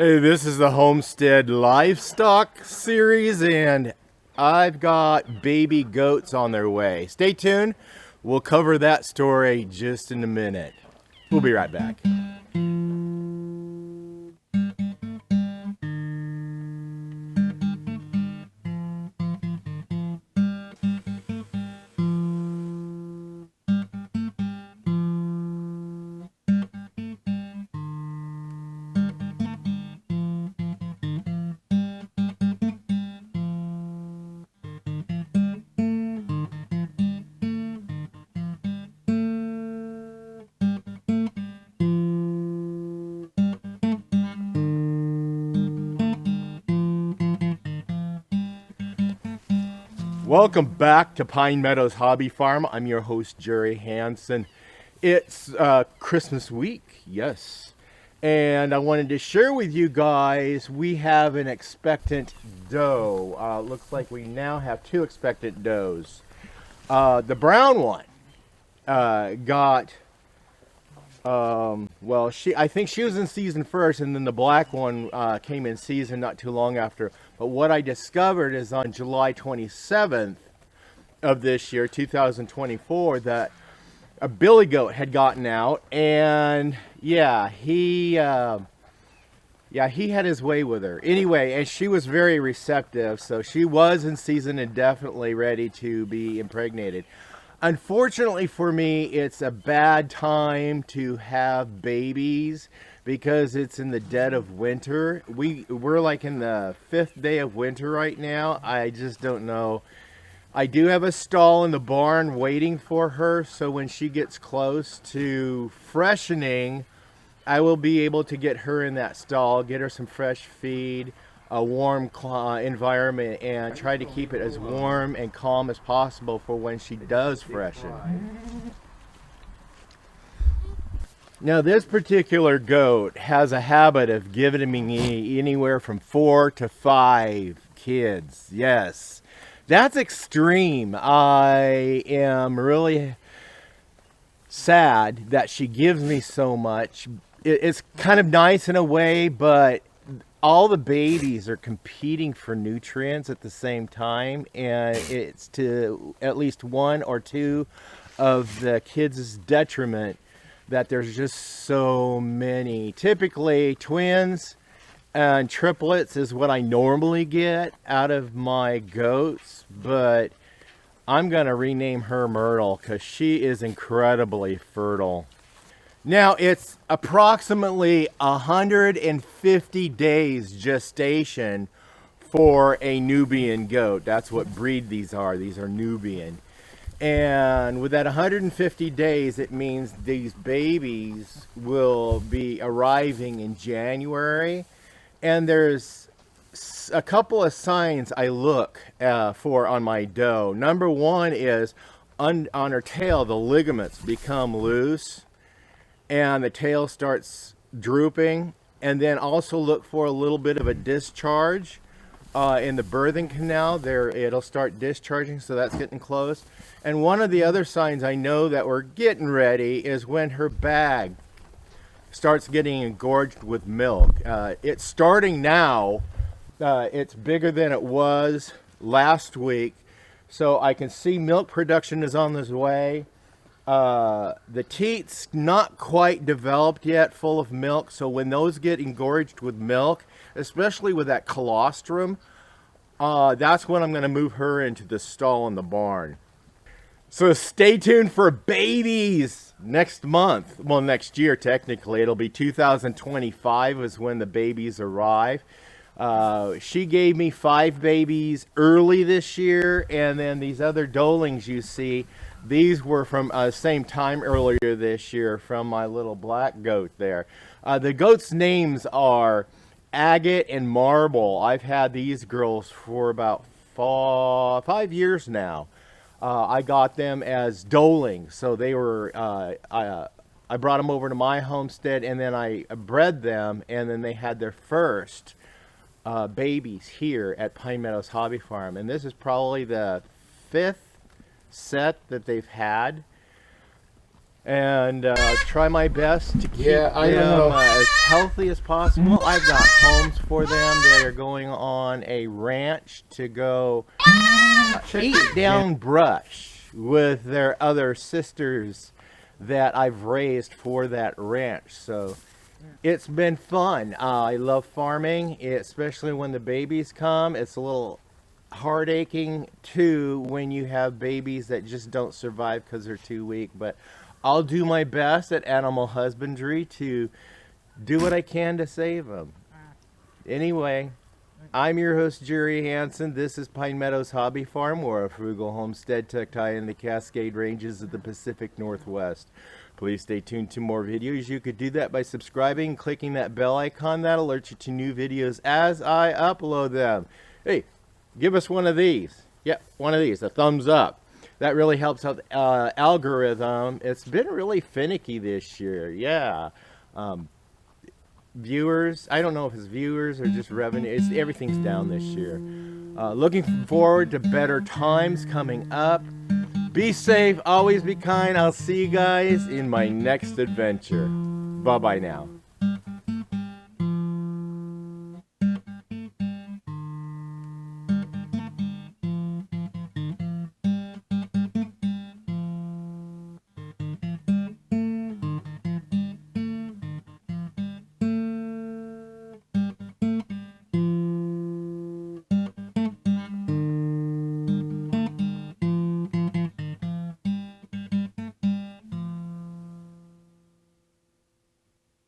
Hey, this is the Homestead Livestock series, and I've got baby goats on their way. Stay tuned. We'll cover that story just in a minute. We'll be right back. Welcome back to Pine Meadows Hobby Farm. I'm your host, Jerry Hansen. It's Christmas week, yes. And I wanted to share with you guys, we have an expectant doe. Looks like we now have two expectant does. The brown one got, I think she was in season first, and then the black one came in season not too long after. But what I discovered is on July 27th of this year, 2024, that a billy goat had gotten out, and he had his way with her. Anyway, and she was very receptive, so she was in season and definitely ready to be impregnated. Unfortunately for me, it's a bad time to have babies because it's in the dead of winter. We're like in the 5th day of winter right now. I just don't know. I do have a stall in the barn waiting for her, so when she gets close to freshening, I will be able to get her in that stall, get her some fresh feed, a warm environment, and try to keep it as warm and calm as possible for when she does freshen. Now, this particular goat has a habit of giving me anywhere from 4 to 5 kids. Yes, that's extreme. I am really sad that she gives me so much. It's kind of nice in a way, but all the babies are competing for nutrients at the same time, and it's to at least one or two of the kids' detriment that there's just so many. Typically twins and triplets is what I normally get out of my goats, but I'm gonna rename her Myrtle because she is incredibly fertile. Now, it's approximately 150 days gestation for a Nubian goat. That's what breed these are. These are Nubian. And with that 150 days, it means these babies will be arriving in January. And there's a couple of signs I look for on my doe. Number one is on her tail, the ligaments become loose and the tail starts drooping. And then also look for a little bit of a discharge in the birthing canal. There, it'll start discharging, so that's getting close. And one of the other signs I know that we're getting ready is when her bag starts getting engorged with milk. It's starting now. It's bigger than it was last week, so I can see milk production is on this way. The teats not quite developed yet, full of milk, so when those get engorged with milk, especially with that colostrum, that's when I'm going to move her into the stall in the barn. So stay tuned for babies next month. Well, next year, technically. It'll be 2025 is when the babies arrive. She gave me 5 babies early this year, and then these other dolings you see, these were from same time earlier this year from my little black goat there. The goats' names are Agate and Marble. I've had these girls for about 5 years now. I got them as dolings, so they were, I brought them over to my homestead, and then I bred them, and then they had their first babies here at Pine Meadows Hobby Farm. And this is probably the 5th set that they've had. and try my best to keep I don't them know. as healthy as possible. I've got homes for them. They are going on a ranch to go eat down brush with their other sisters that I've raised for that ranch. So it's been fun. I love farming, especially when the babies come. It's a little heart aching too when you have babies that just don't survive because they're too weak. But I'll do my best at animal husbandry to do what I can to save them. Anyway, I'm your host, Jerry Hansen. This is Pine Meadows Hobby Farm. We're a frugal homestead tucked high in the Cascade Ranges of the Pacific Northwest. Please stay tuned to more videos. You could do that by subscribing, clicking that bell icon. That alerts you to new videos as I upload them. Hey, give us one of these. Yep, one of these, a thumbs up. That really helps out the algorithm. It's been really finicky this year. Yeah. Viewers, I don't know if it's viewers or just revenue. Everything's down this year. Looking forward to better times coming up. Be safe, always be kind. I'll see you guys in my next adventure. Bye-bye now.